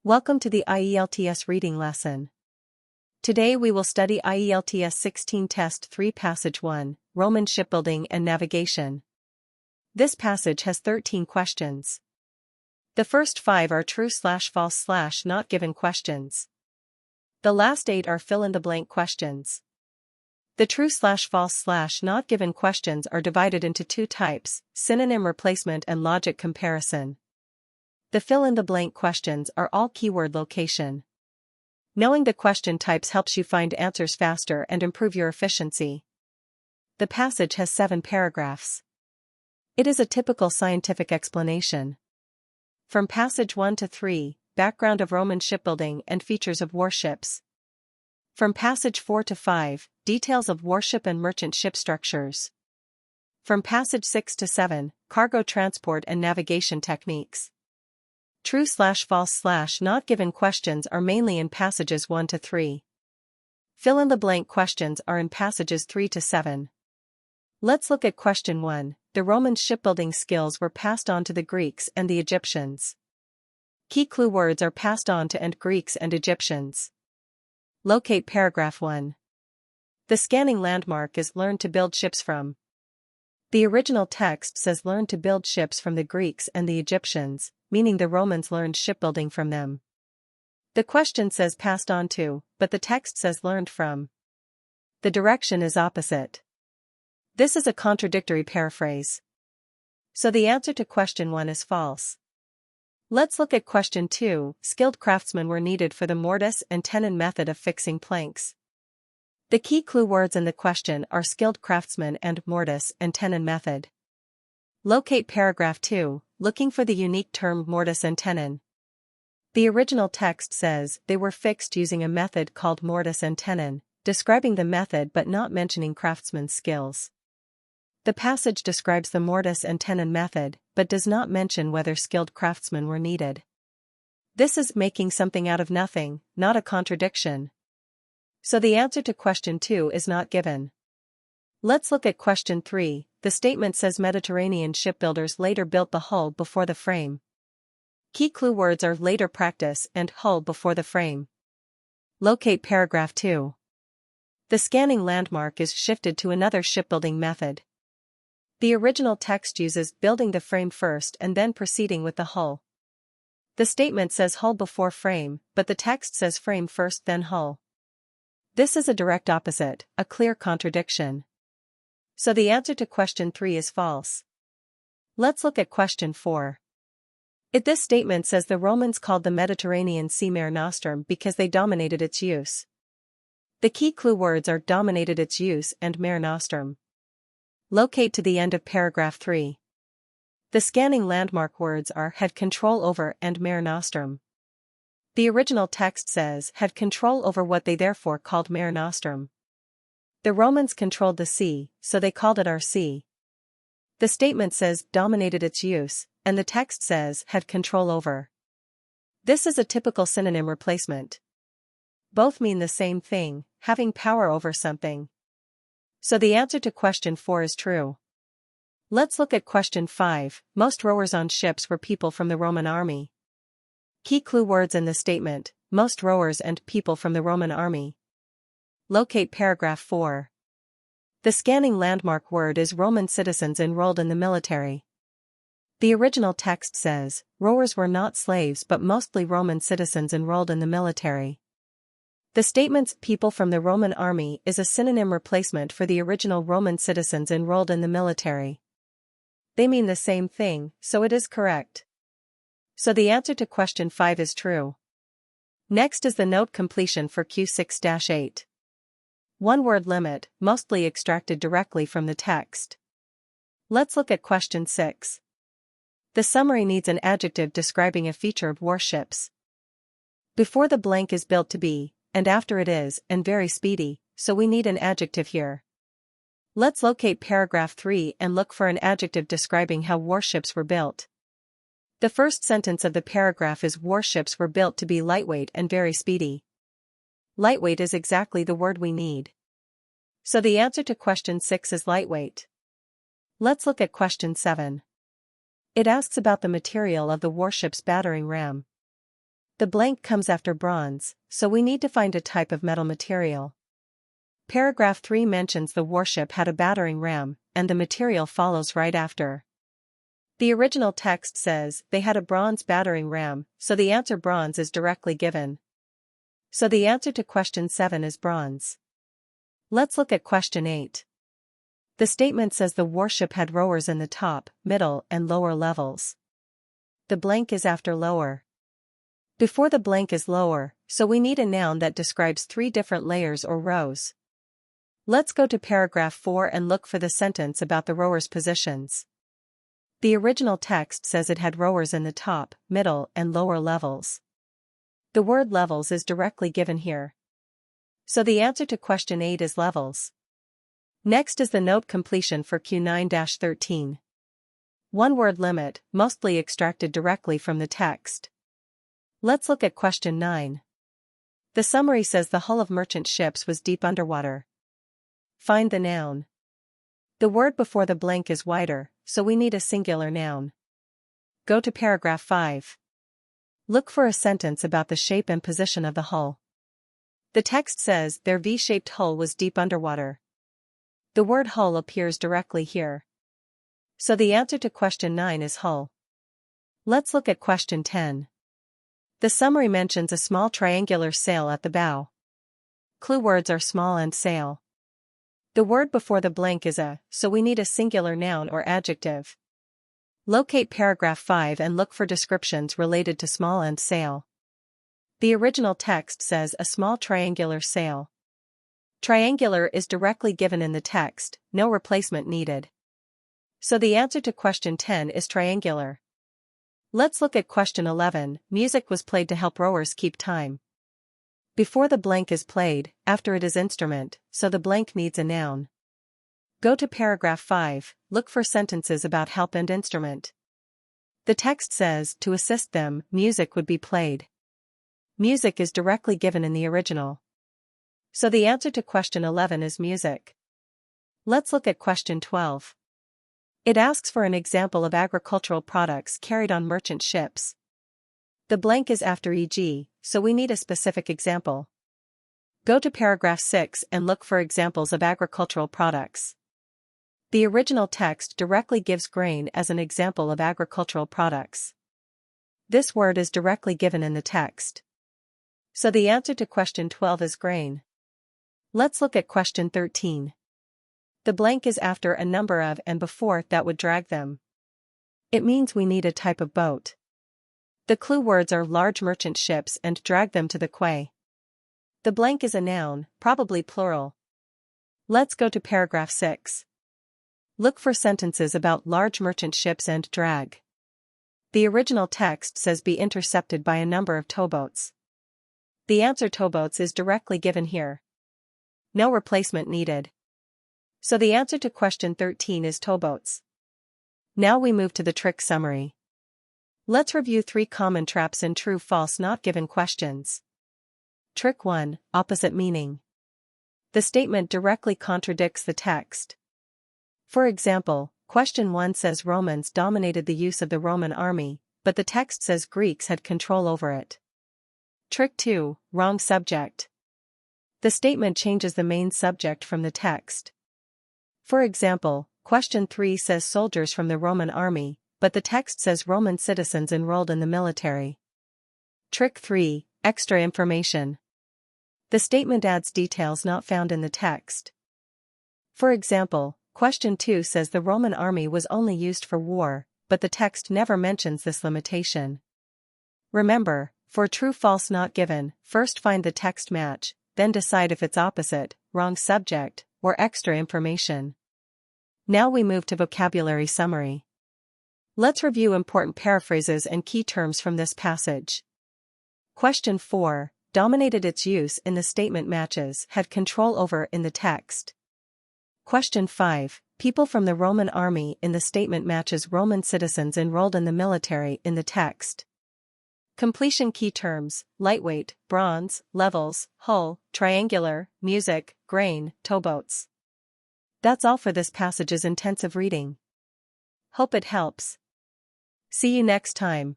Welcome to the IELTS reading lesson. Today we will study IELTS 16 Test 3 Passage 1, Roman Shipbuilding and Navigation. This passage has 13 questions. The first 5 are true/false/not given questions. The last 8 are fill-in-the-blank questions. The true/false/not given questions are divided into 2 types, synonym replacement and logic comparison. The fill-in-the-blank questions are all keyword location. Knowing the question types helps you find answers faster and improve your efficiency. The passage has 7 paragraphs. It is a typical scientific explanation. From passage 1 to 3, background of Roman shipbuilding and features of warships. From passage 4 to 5, details of warship and merchant ship structures. From passage 6 to 7, cargo transport and navigation techniques. True/false/not given questions are mainly in passages 1 to 3. Fill-in-the-blank questions are in passages 3 to 7. Let's look at question 1. The Roman shipbuilding skills were passed on to the Greeks and the Egyptians. Key clue words are passed on to Greeks and Egyptians. Locate paragraph 1. The scanning landmark is learn to build ships from. The original text says learn to build ships from the Greeks and the Egyptians, meaning the Romans learned shipbuilding from them. The question says passed on to, but the text says learned from. The direction is opposite. This is a contradictory paraphrase. So the answer to question 1 is false. Let's look at question 2. Skilled craftsmen were needed for the mortise and tenon method of fixing planks. The key clue words in the question are skilled craftsmen and mortise and tenon method. Locate paragraph 2, looking for the unique term mortise and tenon. The original text says they were fixed using a method called mortise and tenon, describing the method but not mentioning craftsmen's skills. The passage describes the mortise and tenon method, but does not mention whether skilled craftsmen were needed. This is making something out of nothing, not a contradiction. So the answer to question 2 is not given. Let's look at question 3. The statement says Mediterranean shipbuilders later built the hull before the frame. Key clue words are later practice and hull before the frame. Locate paragraph 2. The scanning landmark is shifted to another shipbuilding method. The original text uses building the frame first and then proceeding with the hull. The statement says hull before frame, but the text says frame first then hull. This is a direct opposite, a clear contradiction. So the answer to question 3 is false. Let's look at question 4. This statement says the Romans called the Mediterranean Sea Mare Nostrum because they dominated its use. The key clue words are dominated its use and Mare Nostrum. Locate to the end of paragraph 3. The scanning landmark words are had control over and Mare Nostrum. The original text says had control over what they therefore called Mare Nostrum. The Romans controlled the sea, so they called it our sea. The statement says dominated its use, and the text says had control over. This is a typical synonym replacement. Both mean the same thing, having power over something. So the answer to question 4 is true. Let's look at question 5. Most rowers on ships were people from the Roman army. Key clue words in the statement, most rowers and people from the Roman army. Locate paragraph 4. The scanning landmark word is Roman citizens enrolled in the military. The original text says, rowers were not slaves but mostly Roman citizens enrolled in the military. The statement's people from the Roman army is a synonym replacement for the original Roman citizens enrolled in the military. They mean the same thing, so it is correct. So the answer to question 5 is true. Next is the note completion for Q6-8. One word limit, mostly extracted directly from the text. Let's look at question 6. The summary needs an adjective describing a feature of warships. Before the blank is built to be, and after it is, and very speedy, so we need an adjective here. Let's locate paragraph 3 and look for an adjective describing how warships were built. The first sentence of the paragraph is warships were built to be lightweight and very speedy. Lightweight is exactly the word we need. So the answer to question 6 is lightweight. Let's look at question 7. It asks about the material of the warship's battering ram. The blank comes after bronze, so we need to find a type of metal material. Paragraph 3 mentions the warship had a battering ram, and the material follows right after. The original text says they had a bronze battering ram, so the answer bronze is directly given. So the answer to question 7 is bronze. Let's look at question 8. The statement says the warship had rowers in the top, middle, and lower levels. The blank is after lower. Before the blank is lower, so we need a noun that describes 3 different layers or rows. Let's go to paragraph 4 and look for the sentence about the rowers' positions. The original text says it had rowers in the top, middle, and lower levels. The word levels is directly given here. So the answer to question 8 is levels. Next is the note completion for Q9-13. One word limit, mostly extracted directly from the text. Let's look at question 9. The summary says the hull of merchant ships was deep underwater. Find the noun. The word before the blank is wider, so we need a singular noun. Go to paragraph 5. Look for a sentence about the shape and position of the hull. The text says their V-shaped hull was deep underwater. The word hull appears directly here. So the answer to question 9 is hull. Let's look at question 10. The summary mentions a small triangular sail at the bow. Clue words are small and sail. The word before the blank is a, so we need a singular noun or adjective. Locate paragraph 5 and look for descriptions related to small and sail. The original text says a small triangular sail. Triangular is directly given in the text, no replacement needed. So the answer to question 10 is triangular. Let's look at question 11. Music was played to help rowers keep time. Before the blank is played, after it is instrument, so the blank needs a noun. Go to paragraph 5, look for sentences about help and instrument. The text says, to assist them, music would be played. Music is directly given in the original. So the answer to question 11 is music. Let's look at question 12. It asks for an example of agricultural products carried on merchant ships. The blank is after e.g., so we need a specific example. Go to paragraph 6 and look for examples of agricultural products. The original text directly gives grain as an example of agricultural products. This word is directly given in the text. So the answer to question 12 is grain. Let's look at question 13. The blank is after a number of and before that would drag them. It means we need a type of boat. The clue words are large merchant ships and drag them to the quay. The blank is a noun, probably plural. Let's go to paragraph 6. Look for sentences about large merchant ships and drag. The original text says be intercepted by a number of towboats. The answer towboats is directly given here. No replacement needed. So the answer to question 13 is towboats. Now we move to the trick summary. Let's review 3 common traps in true-false not given questions. Trick 1, opposite meaning. The statement directly contradicts the text. For example, question 1 says Romans dominated the use of the Roman army, but the text says Greeks had control over it. Trick 2, wrong subject. The statement changes the main subject from the text. For example, question 3 says soldiers from the Roman army, but the text says Roman citizens enrolled in the military. Trick 3, extra information. The statement adds details not found in the text. For example, question 2 says the Roman army was only used for war, but the text never mentions this limitation. Remember, for true-false not given, first find the text match, then decide if it's opposite, wrong subject, or extra information. Now we move to vocabulary summary. Let's review important paraphrases and key terms from this passage. Question 4, dominated its use in the statement matches, had control over in the text. Question 5, people from the Roman army in the statement matches Roman citizens enrolled in the military in the text. Completion key terms, lightweight, bronze, levels, hull, triangular, music, grain, towboats. That's all for this passage's intensive reading. Hope it helps. See you next time.